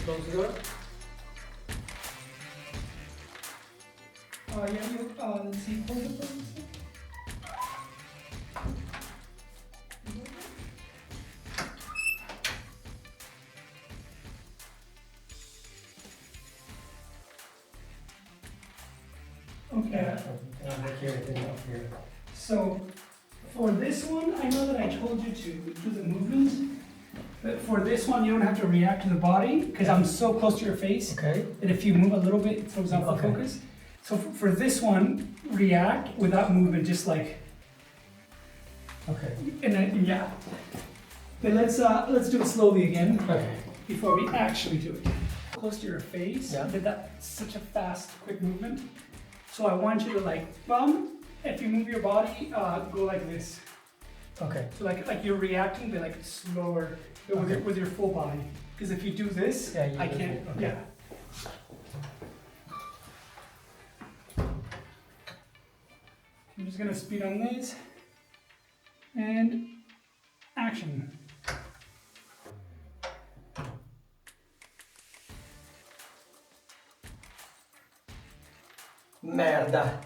Close the door. Yeah, let's see, hold it for a second. Okay. So for this one, I know that I told you to do the movements, but for this one, you don't have to react to the body because I'm so close to your face Okay. that if you move a little bit, it throws out the Okay. focus. So for this one, react without movement, just like, Okay. and then, yeah. But let's do it slowly again Okay. before we actually do it. Close to your face, Yeah. but that's such a fast, quick movement. So I want you to like bump. If you move your body, go like this. Okay. So like you're reacting, but like slower but Okay. with your full body. Because if you do this, Yeah, you I do can't. it, okay. Yeah. I'm just gonna speed on this and action. Merda.